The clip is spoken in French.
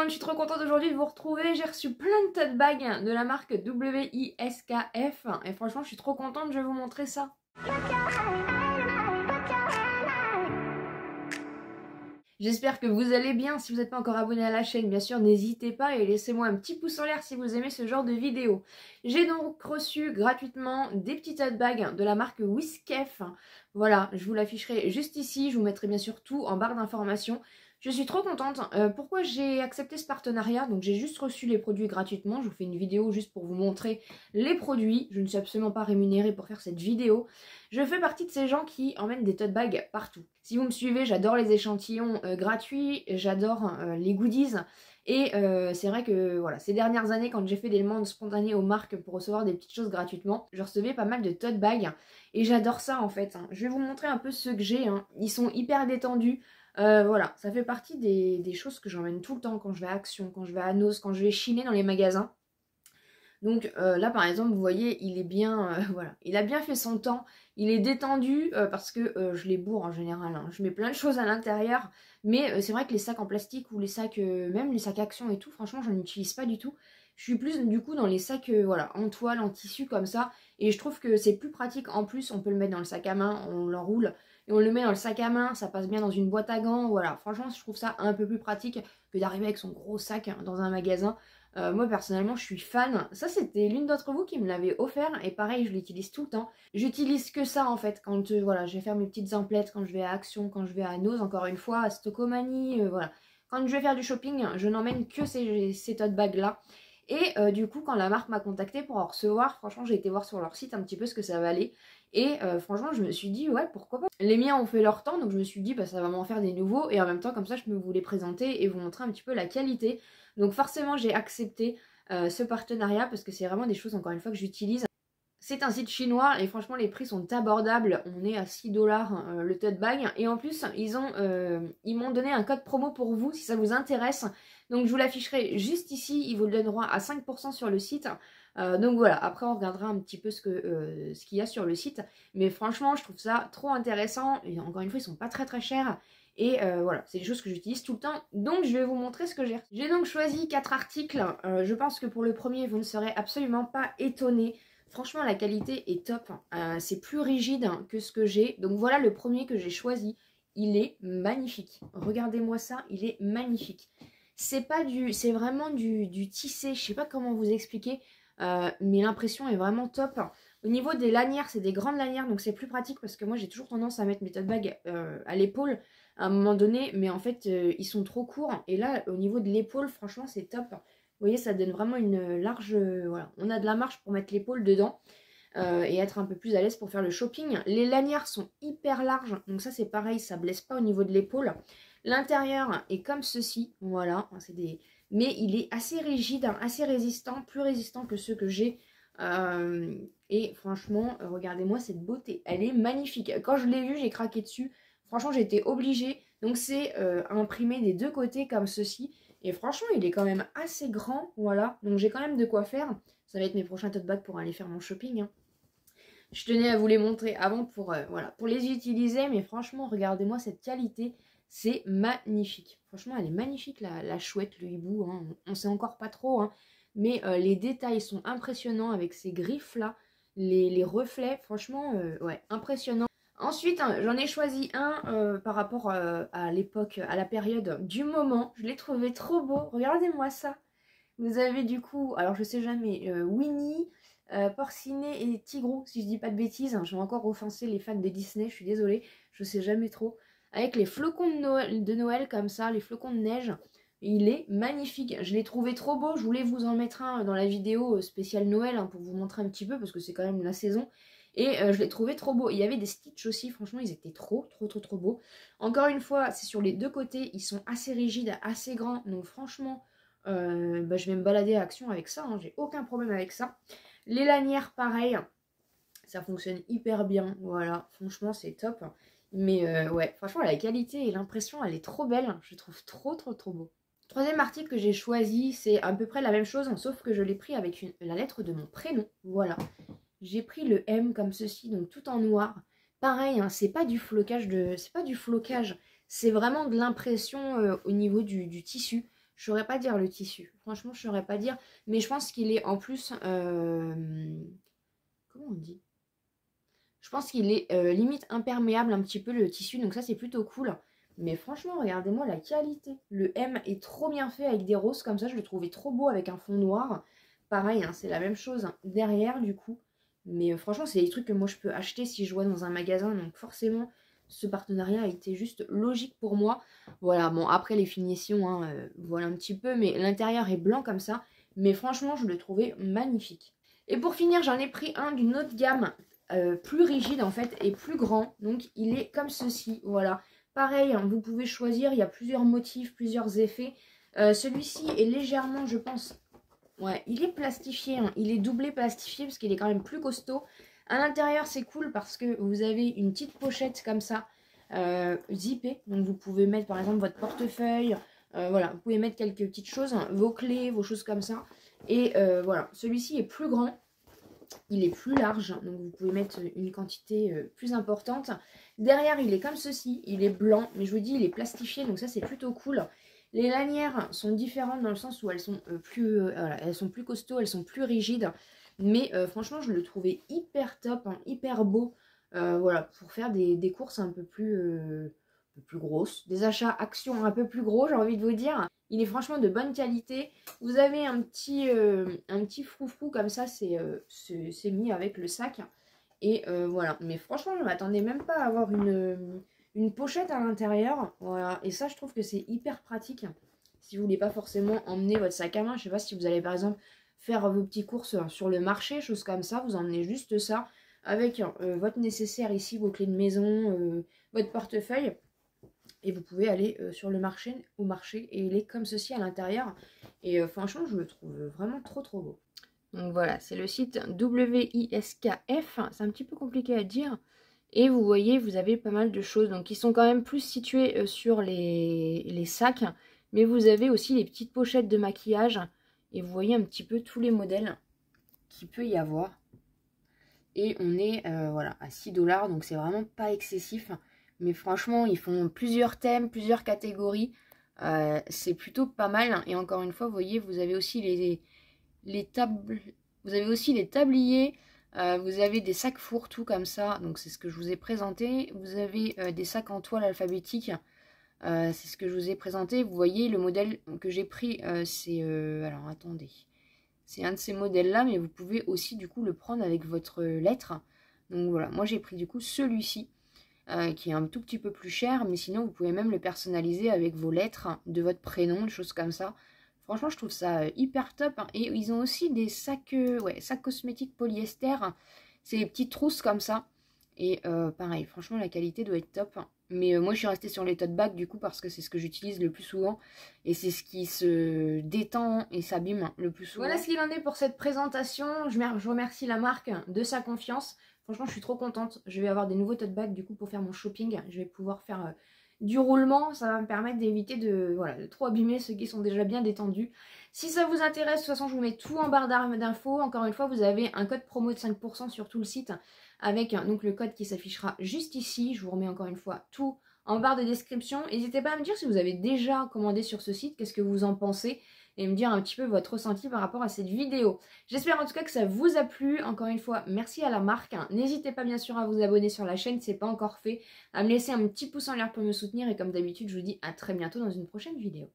monde, je suis trop contente aujourd'hui de vous retrouver. J'ai reçu plein de tote bags de la marque WISKF et franchement je suis trop contente, je vais vous montrer ça. J'espère que vous allez bien. Si vous n'êtes pas encore abonné à la chaîne, bien sûr, n'hésitez pas et laissez-moi un petit pouce en l'air si vous aimez ce genre de vidéo. J'ai donc reçu gratuitement des petits tote bags de la marque WISKF. Voilà, je vous l'afficherai juste ici. Je vous mettrai bien sûr tout en barre d'informations. Je suis trop contente. Pourquoi j'ai accepté ce partenariat? Donc j'ai juste reçu les produits gratuitement. Je vous fais une vidéo juste pour vous montrer les produits. Je ne suis absolument pas rémunérée pour faire cette vidéo. Je fais partie de ces gens qui emmènent des tote bags partout. Si vous me suivez, j'adore les échantillons gratuits, j'adore les goodies. Et c'est vrai que voilà, ces dernières années, quand j'ai fait des demandes spontanées aux marques pour recevoir des petites choses gratuitement, je recevais pas mal de tote bags. Et j'adore ça en fait. Je vais vous montrer un peu ceux que j'ai. Ils sont hyper détendus. Voilà, ça fait partie des choses que j'emmène tout le temps quand je vais à Action, quand je vais à Noz, quand je vais chiner dans les magasins. Donc là par exemple vous voyez il est bien, voilà, il a bien fait son temps, il est détendu parce que je les bourre en général, je mets plein de choses à l'intérieur, mais c'est vrai que les sacs en plastique ou les sacs, même les sacs Action et tout, franchement j'en utilise pas du tout. Je suis plus du coup dans les sacs voilà, en toile, en tissu comme ça, et je trouve que c'est plus pratique. En plus on peut le mettre dans le sac à main, on l'enroule et on le met dans le sac à main, ça passe bien dans une boîte à gants, voilà, franchement je trouve ça un peu plus pratique que d'arriver avec son gros sac dans un magasin. Moi personnellement je suis fan. Ça c'était l'une d'entre vous qui me l'avait offert et pareil je l'utilise tout le temps. J'utilise que ça en fait quand voilà, je vais faire mes petites emplettes, quand je vais à Action, quand je vais à Noz, encore une fois, à Stocomanie, voilà. Quand je vais faire du shopping, je n'emmène que ces tote bags là. Et du coup quand la marque m'a contacté pour en recevoir, franchement j'ai été voir sur leur site un petit peu ce que ça valait. Et franchement je me suis dit ouais pourquoi pas. Les miens ont fait leur temps donc je me suis dit bah ça va m'en faire des nouveaux et en même temps comme ça je peux vous les présenter et vous montrer un petit peu la qualité. Donc forcément j'ai accepté ce partenariat parce que c'est vraiment des choses encore une fois que j'utilise. C'est un site chinois et franchement les prix sont abordables, on est à 6 $ le tote bag et en plus ils m'ont donné un code promo pour vous si ça vous intéresse. Donc je vous l'afficherai juste ici, ils vous le donneront à 5% sur le site. Donc voilà, après on regardera un petit peu ce qu'il y a sur le site. Mais franchement je trouve ça trop intéressant et encore une fois ils sont pas très chers. Et voilà, c'est des choses que j'utilise tout le temps. Donc je vais vous montrer ce que j'ai. J'ai donc choisi 4 articles. Je pense que pour le premier vous ne serez absolument pas étonnés. Franchement, la qualité est top. C'est plus rigide que ce que j'ai. Donc voilà le premier que j'ai choisi. Il est magnifique. Regardez-moi ça, il est magnifique. C'est vraiment du tissé. Je sais pas comment vous expliquer, mais l'impression est vraiment top. Au niveau des lanières, c'est des grandes lanières, donc c'est plus pratique parce que moi j'ai toujours tendance à mettre mes tote bags à l'épaule à un moment donné, mais en fait ils sont trop courts. Et là, au niveau de l'épaule, franchement, c'est top. Vous voyez, ça donne vraiment une large... voilà, on a de la marge pour mettre l'épaule dedans et être un peu plus à l'aise pour faire le shopping. Les lanières sont hyper larges, donc ça c'est pareil, ça blesse pas au niveau de l'épaule. L'intérieur est comme ceci, voilà, mais il est assez rigide, assez résistant, plus résistant que ceux que j'ai. Et franchement, regardez-moi cette beauté, elle est magnifique. Quand je l'ai vue, j'ai craqué dessus. Franchement, j'ai été obligée. Donc c'est imprimé des deux côtés comme ceci. Et franchement, il est quand même assez grand, voilà. Donc j'ai quand même de quoi faire. Ça va être mes prochains tote bags pour aller faire mon shopping. Je tenais à vous les montrer avant voilà, pour les utiliser. Mais franchement, regardez-moi cette qualité. C'est magnifique. Franchement, elle est magnifique, la chouette, le hibou. On sait encore pas trop. Mais les détails sont impressionnants avec ces griffes-là. Les reflets, franchement, ouais, impressionnant. Ensuite, j'en ai choisi un par rapport à l'époque, à la période du moment. Je l'ai trouvé trop beau. Regardez-moi ça. Vous avez du coup, alors je sais jamais, Winnie, Porcinet et Tigrou, si je dis pas de bêtises. Je vais encore offenser les fans de Disney, je suis désolée, je sais jamais trop. Avec les flocons de Noël comme ça, les flocons de neige. Il est magnifique. Je l'ai trouvé trop beau. Je voulais vous en mettre un dans la vidéo spéciale Noël pour vous montrer un petit peu parce que c'est quand même la saison. Et je l'ai trouvé trop beau. Il y avait des stitches aussi, franchement ils étaient trop beaux. Encore une fois, c'est sur les deux côtés, ils sont assez rigides, assez grands. Donc franchement, je vais me balader à Action avec ça, j'ai aucun problème avec ça. Les lanières, pareil, ça fonctionne hyper bien, voilà, franchement c'est top. Mais ouais, franchement la qualité et l'impression, elle est trop belle, je trouve trop beau. Troisième article que j'ai choisi, c'est à peu près la même chose, sauf que je l'ai pris avec la lettre de mon prénom, voilà. J'ai pris le M comme ceci, donc tout en noir. Pareil, c'est pas du flocage, c'est vraiment de l'impression au niveau du tissu. Je saurais pas dire le tissu. Franchement, je saurais pas dire. Mais je pense qu'il est en plus... comment on dit? Je pense qu'il est limite imperméable un petit peu le tissu. Donc ça, c'est plutôt cool. Mais franchement, regardez-moi la qualité. Le M est trop bien fait avec des roses comme ça. Je le trouvais trop beau avec un fond noir. Pareil, hein, c'est la même chose derrière du coup. Mais franchement, c'est des trucs que moi je peux acheter si je vois dans un magasin. Donc forcément, ce partenariat a été juste logique pour moi. Voilà, bon, après les finitions, hein, voilà un petit peu. Mais l'intérieur est blanc comme ça. Mais franchement, je le trouvais magnifique. Et pour finir, j'en ai pris un d'une autre gamme, plus rigide en fait, et plus grand. Donc il est comme ceci, voilà. Pareil, hein, vous pouvez choisir, il y a plusieurs motifs, plusieurs effets. Celui-ci est légèrement, je pense... Ouais, il est plastifié, hein. Il est doublé plastifié parce qu'il est quand même plus costaud. À l'intérieur, c'est cool parce que vous avez une petite pochette comme ça, zippée. Donc vous pouvez mettre par exemple votre portefeuille, voilà, vous pouvez mettre quelques petites choses, hein, vos clés, vos choses comme ça. Et voilà, celui-ci est plus grand, il est plus large, donc vous pouvez mettre une quantité plus importante. Derrière, il est comme ceci, il est blanc, mais je vous dis, il est plastifié, donc ça c'est plutôt cool. Les lanières sont différentes dans le sens où elles sont voilà, elles sont plus costauds, elles sont plus rigides. Mais franchement, je le trouvais hyper top, hein, hyper beau. Voilà, pour faire des courses un peu plus grosses. Des achats actions un peu plus gros, j'ai envie de vous dire. Il est franchement de bonne qualité. Vous avez un petit froufrou comme ça, c'est mis avec le sac. Et voilà. Mais franchement, je ne m'attendais même pas à avoir une pochette à l'intérieur. Voilà. Et ça, je trouve que c'est hyper pratique. Si vous voulez pas forcément emmener votre sac à main. Je sais pas si vous allez par exemple faire vos petites courses sur le marché, choses comme ça. Vous emmenez juste ça avec votre nécessaire ici, vos clés de maison, votre portefeuille. Et vous pouvez aller sur le marché, au marché, et il est comme ceci à l'intérieur. Et franchement, je le trouve vraiment trop trop beau. Donc voilà, c'est le site WISKF. C'est un petit peu compliqué à dire. Et vous voyez, vous avez pas mal de choses. Donc ils sont quand même plus situés sur les sacs. Mais vous avez aussi les petites pochettes de maquillage. Et vous voyez un petit peu tous les modèles qu'il peut y avoir. Et on est voilà, à 6 $. Donc c'est vraiment pas excessif. Mais franchement, ils font plusieurs thèmes, plusieurs catégories. C'est plutôt pas mal. Et encore une fois, vous voyez, vous avez aussi vous avez aussi les tabliers. Vous avez des sacs fourre-tout comme ça. Donc c'est ce que je vous ai présenté. Vous avez des sacs en toile alphabétique. C'est ce que je vous ai présenté. Vous voyez, le modèle que j'ai pris, c'est... alors, attendez. C'est un de ces modèles-là, mais vous pouvez aussi, du coup, le prendre avec votre lettre. Donc voilà, moi j'ai pris, du coup, celui-ci. Qui est un tout petit peu plus cher, mais sinon vous pouvez même le personnaliser avec vos lettres de votre prénom, des choses comme ça. Franchement, je trouve ça hyper top, hein. Et ils ont aussi des sacs, sacs cosmétiques polyester. C'est des petites trousses comme ça. Et pareil, franchement, la qualité doit être top. Mais moi, je suis restée sur les tote bags du coup parce que c'est ce que j'utilise le plus souvent. Et c'est ce qui se détend et s'abîme le plus souvent. Voilà ce qu'il en est pour cette présentation. Je remercie la marque de sa confiance. Franchement, je suis trop contente. Je vais avoir des nouveaux tote bags du coup pour faire mon shopping. Je vais pouvoir faire du roulement. Ça va me permettre d'éviter de trop abîmer ceux qui sont déjà bien détendus. Si ça vous intéresse, de toute façon, je vous mets tout en barre d'infos. Encore une fois, vous avez un code promo de 5% sur tout le site avec donc le code qui s'affichera juste ici. Je vous remets encore une fois tout en barre de description. N'hésitez pas à me dire si vous avez déjà commandé sur ce site, qu'est-ce que vous en pensez et me dire un petit peu votre ressenti par rapport à cette vidéo. J'espère en tout cas que ça vous a plu. Encore une fois, merci à la marque. N'hésitez pas bien sûr à vous abonner sur la chaîne si ce n'est pas encore fait, à me laisser un petit pouce en l'air pour me soutenir et comme d'habitude, je vous dis à très bientôt dans une prochaine vidéo.